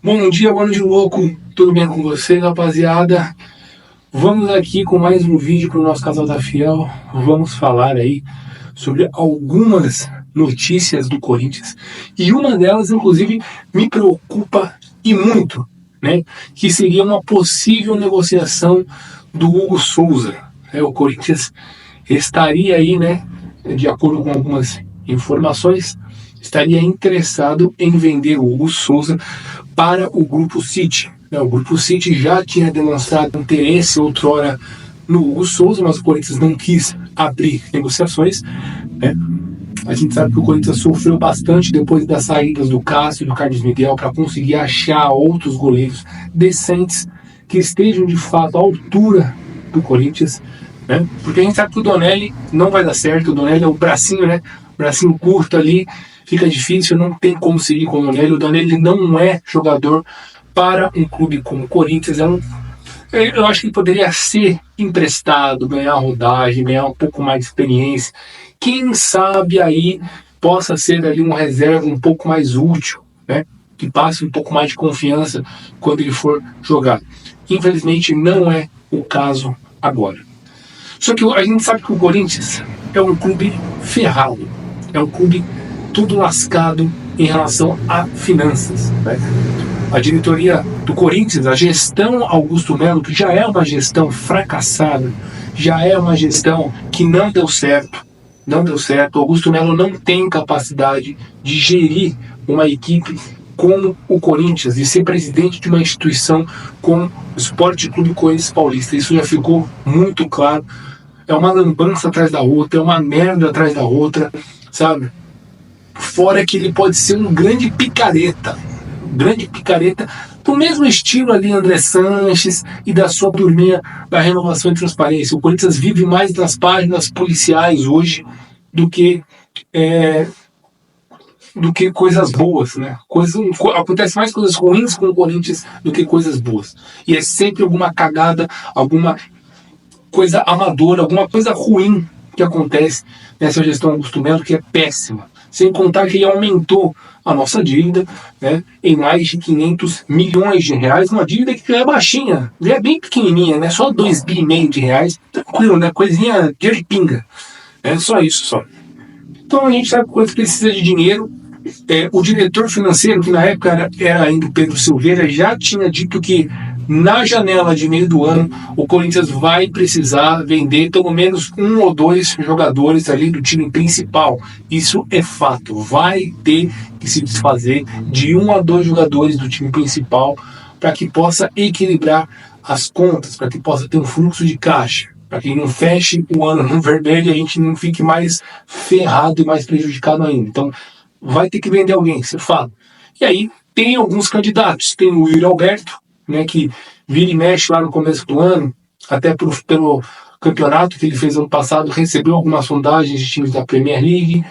Bom dia, boa de louco, tudo bem com vocês, rapaziada? Vamos aqui com mais um vídeo para o nosso Casal da Fiel. Vamos falar aí sobre algumas notícias do Corinthians, e uma delas, inclusive, me preocupa e muito, né? Que seria uma possível negociação do Hugo Souza. O Corinthians estaria aí, né? De acordo com algumas informações, estaria interessado em vender o Hugo Souza para o Grupo City. O Grupo City já tinha demonstrado interesse outrora no Hugo Souza, mas o Corinthians não quis abrir negociações, né? A gente sabe que o Corinthians sofreu bastante depois das saídas do Cássio e do Carlos Miguel para conseguir achar outros goleiros decentes que estejam de fato à altura do Corinthians, né? Porque a gente sabe que o Donelli não vai dar certo. O Donelli é o bracinho, né? Bracinho curto ali, fica difícil, não tem como seguir com o Donelli. O Donelli não é jogador para um clube como o Corinthians. Eu acho que ele poderia ser emprestado, ganhar rodagem, ganhar um pouco mais de experiência. Quem sabe aí possa ser ali uma reserva um pouco mais útil, né? Que passe um pouco mais de confiança quando ele for jogar. Infelizmente não é o caso agora. Só que a gente sabe que o Corinthians é um clube ferrado, é um clube tudo lascado em relação a finanças, né? A diretoria do Corinthians, a gestão Augusto Melo, que já é uma gestão fracassada, já é uma gestão que não deu certo. Não deu certo. O Augusto Melo não tem capacidade de gerir uma equipe como o Corinthians, de ser presidente de uma instituição como o Esporte Clube Corinthians Paulista. Isso já ficou muito claro. É uma lambança atrás da outra, é uma merda atrás da outra, sabe? Fora que ele pode ser um grande picareta, do mesmo estilo ali André Sanches e da sua turminha da Renovação e Transparência. O Corinthians vive mais das páginas policiais hoje do que coisas boas, né? Acontece mais coisas ruins com o Corinthians do que coisas boas. E é sempre alguma cagada, alguma coisa amadora, alguma coisa ruim que acontece nessa gestão Augusto Melo, que é péssima. Sem contar que ele aumentou a nossa dívida, né, em mais de 500 milhões de reais, uma dívida que já é baixinha, já é bem pequenininha, né, só 2,5 bilhões de reais, tranquilo, né, coisinha de pinga, é só isso, só. Então a gente sabe que quando precisa de dinheiro, o diretor financeiro, que na época era ainda o Pedro Silveira, já tinha dito que na janela de meio do ano o Corinthians vai precisar vender pelo menos 1 ou 2 jogadores ali do time principal. Isso é fato. Vai ter que se desfazer de 1 a 2 jogadores do time principal para que possa equilibrar as contas, para que possa ter um fluxo de caixa, para que não feche o ano no vermelho e a gente não fique mais ferrado e mais prejudicado ainda. Então vai ter que vender alguém, isso é fato. E aí tem alguns candidatos. Tem o Yuri Alberto, né, que vira e mexe lá no começo do ano, até pelo campeonato que ele fez ano passado, recebeu algumas sondagens de times da Premier League,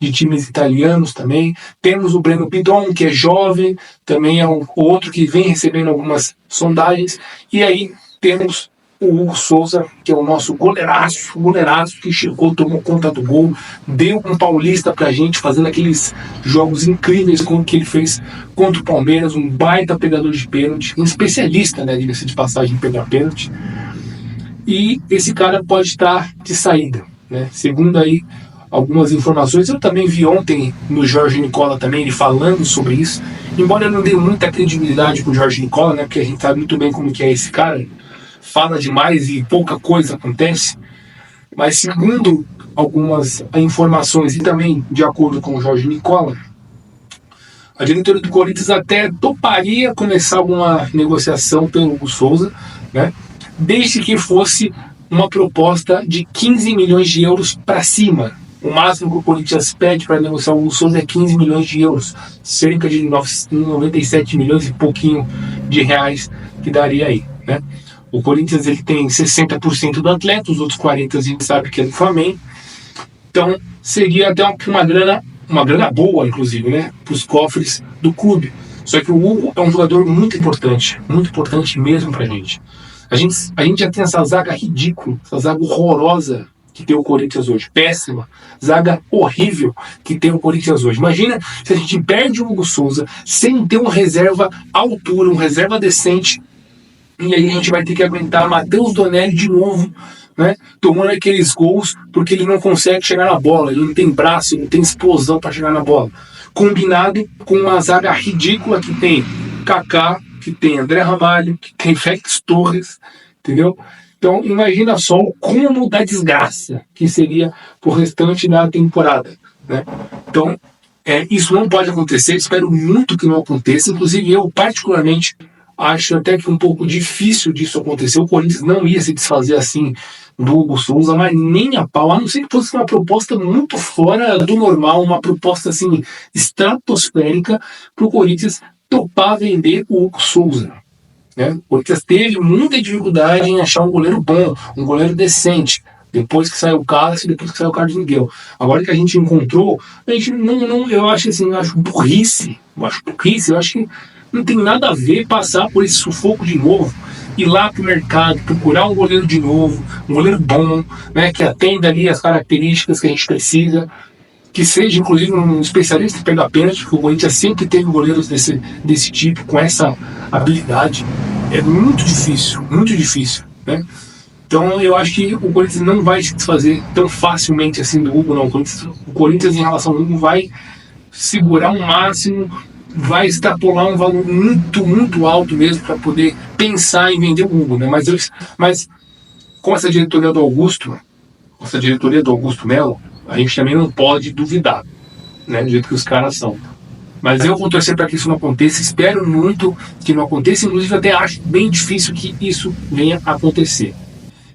de times italianos também. Temos o Breno Pidon, que é jovem, também é um outro que vem recebendo algumas sondagens. E aí temos o Hugo Souza, que é o nosso goleiraço, que chegou, tomou conta do gol, deu um paulista pra gente, fazendo aqueles jogos incríveis como que ele fez contra o Palmeiras, um baita pegador de pênalti, um especialista, né, diga-se de passagem, em pegar pênalti. E esse cara pode estar de saída, né, segundo aí algumas informações. Eu também vi ontem no Jorge Nicola também, ele falando sobre isso, embora eu não dê muita credibilidade pro Jorge Nicola, né, porque a gente sabe muito bem como que é esse cara, fala demais e pouca coisa acontece, mas segundo algumas informações e também de acordo com o Jorge Nicola, a diretoria do Corinthians até toparia começar alguma negociação pelo Hugo Souza, né, desde que fosse uma proposta de 15 milhões de euros para cima. O máximo que o Corinthians pede para negociar o Hugo Souza é 15 milhões de euros, cerca de 97 milhões e pouquinho de reais que daria aí, né? O Corinthians ele tem 60% do atleta, os outros 40% a gente sabe que é do Flamengo. Então seria até uma grana boa, inclusive, né, para os cofres do clube. Só que o Hugo é um jogador muito importante mesmo para a gente. A gente já tem essa zaga ridícula, essa zaga horrorosa que tem o Corinthians hoje. Péssima. Zaga horrível que tem o Corinthians hoje. Imagina se a gente perde o Hugo Souza sem ter um reserva à altura, um reserva decente. E aí a gente vai ter que aguentar Matheus Donelli de novo, né, tomando aqueles gols porque ele não consegue chegar na bola, ele não tem braço, não tem explosão para chegar na bola. Combinado com uma zaga ridícula que tem Kaká, que tem André Ramalho, que tem Félix Torres, entendeu? Então imagina só o cúmulo da desgraça que seria pro restante da temporada, né? Então isso não pode acontecer, espero muito que não aconteça. Inclusive eu particularmente acho até que um pouco difícil disso acontecer. O Corinthians não ia se desfazer assim do Hugo Souza, mas nem a pau, a não ser que fosse uma proposta muito fora do normal, uma proposta assim estratosférica para o Corinthians topar vender o Hugo Souza, né? O Corinthians teve muita dificuldade em achar um goleiro bom, um goleiro decente, depois que saiu o Cássio, depois que saiu o Carlos Miguel. Agora que a gente encontrou, a gente não eu acho assim, eu acho burrice, eu acho que não tem nada a ver passar por esse sufoco de novo, ir lá pro mercado, procurar um goleiro de novo, um goleiro bom, né, que atenda ali as características que a gente precisa, que seja inclusive um especialista em pegar pênalti, porque o Corinthians sempre teve goleiros desse tipo, com essa habilidade. É muito difícil, né? Então eu acho que o Corinthians não vai se desfazer tão facilmente assim do Hugo, não. O Corinthians em relação ao Hugo vai segurar um máximo, vai extrapolar um valor muito alto mesmo para poder pensar em vender o Hugo, né? Mas com essa diretoria do Augusto Melo, a gente também não pode duvidar, né, do jeito que os caras são. Mas eu vou torcer para que isso não aconteça, espero muito que não aconteça, inclusive até acho bem difícil que isso venha a acontecer.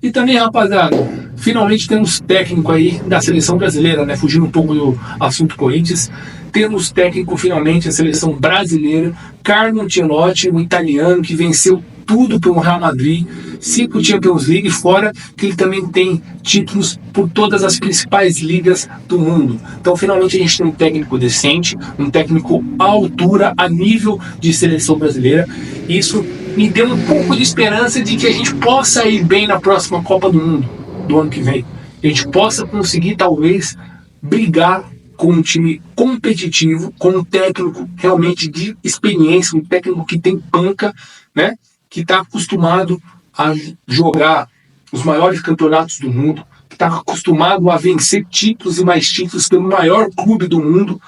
E também, rapaziada, finalmente temos técnico aí da seleção brasileira, né? Fugindo um pouco do assunto Corinthians, temos técnico finalmente da seleção brasileira, Carlo Ancelotti, um italiano que venceu tudo pelo Real Madrid, 5 Champions League, fora que ele também tem títulos por todas as principais ligas do mundo. Então finalmente a gente tem um técnico decente, um técnico à altura, a nível de seleção brasileira. Isso me deu um pouco de esperança de que a gente possa ir bem na próxima Copa do Mundo do ano que vem. A gente possa conseguir talvez brigar com um time competitivo, com um técnico realmente de experiência, um técnico que tem panca, né? Que está acostumado a jogar os maiores campeonatos do mundo, que está acostumado a vencer títulos e mais títulos pelo maior clube do mundo,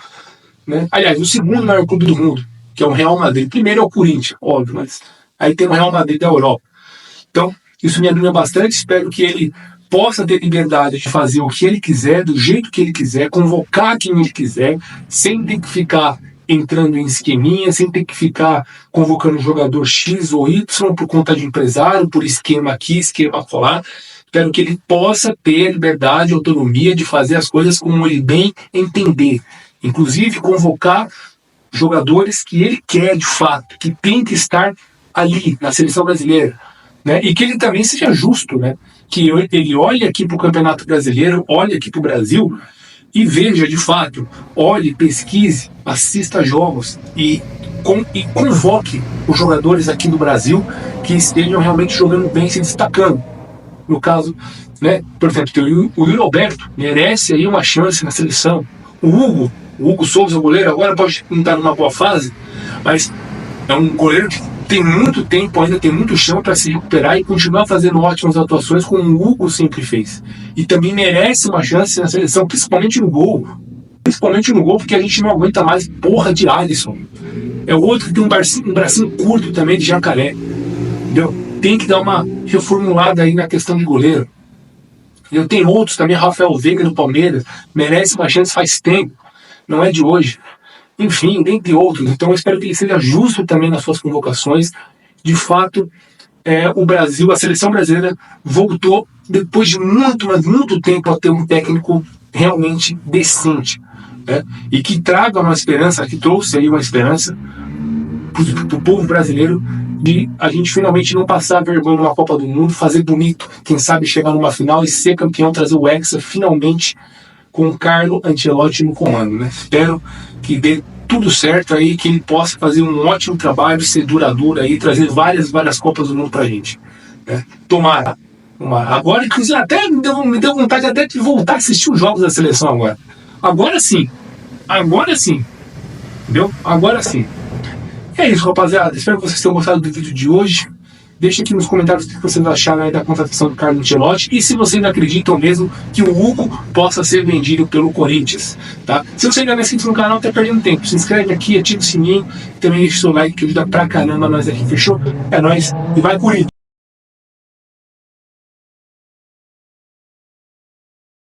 né? Aliás, o segundo maior clube do mundo, que é o Real Madrid. Primeiro é o Corinthians, óbvio, mas aí tem o Real Madrid da Europa. Então, isso me anima bastante, espero que ele possa ter liberdade de fazer o que ele quiser, do jeito que ele quiser, convocar quem ele quiser, sem ter que ficar entrando em esqueminha, sem ter que ficar convocando jogador X ou Y por conta de empresário, por esquema aqui, esquema colar. Espero que ele possa ter a liberdade, a autonomia de fazer as coisas como ele bem entender. Inclusive convocar jogadores que ele quer de fato, que tem que estar ali na seleção brasileira, né? E que ele também seja justo, né? Que ele olhe aqui para o Campeonato Brasileiro, olhe aqui para o Brasil e veja de fato, olhe, pesquise, assista jogos e convoque os jogadores aqui do Brasil que estejam realmente jogando bem, se destacando. No caso, né, por exemplo, o Yuri Alberto merece aí uma chance na seleção. O Hugo Souza, o goleiro, agora pode não estar numa boa fase, mas é um goleiro que tem muito tempo, ainda tem muito chão para se recuperar e continuar fazendo ótimas atuações como o Hugo sempre fez. E também merece uma chance na seleção, principalmente no gol, porque a gente não aguenta mais porra de Alisson. É outro que tem um bracinho curto também de jacaré, entendeu? Tem que dar uma reformulada aí na questão de goleiro. Eu tenho outros também, Rafael Veiga do Palmeiras, merece uma chance faz tempo, não é de hoje. Enfim, dentre outros. Então eu espero que ele seja justo também nas suas convocações. De fato, o Brasil, a seleção brasileira voltou depois de muito tempo a ter um técnico realmente decente, né? E que traga uma esperança, que trouxe aí uma esperança para o povo brasileiro de a gente finalmente não passar vergonha numa Copa do Mundo, fazer bonito, quem sabe chegar numa final e ser campeão, trazer o Hexa finalmente com o Carlo Ancelotti no comando, né? Espero que dê tudo certo aí, que ele possa fazer um ótimo trabalho, ser duradouro aí, trazer várias Copas do Mundo pra gente, né? Tomara. Agora, inclusive, até me deu vontade até de voltar a assistir os jogos da seleção agora. Agora sim. Agora sim. Entendeu? Agora sim. É isso, rapaziada. Espero que vocês tenham gostado do vídeo de hoje. Deixe aqui nos comentários o que vocês acharam aí da contratação do Carlo Ancelotti e se vocês acreditam mesmo que o Hugo possa ser vendido pelo Corinthians, tá? Se você ainda não é inscrito no canal, tá perdendo tempo. Se inscreve aqui, ativa o sininho e também deixa o seu like que ajuda pra caramba nós aqui, fechou? É nóis e vai Corinthians!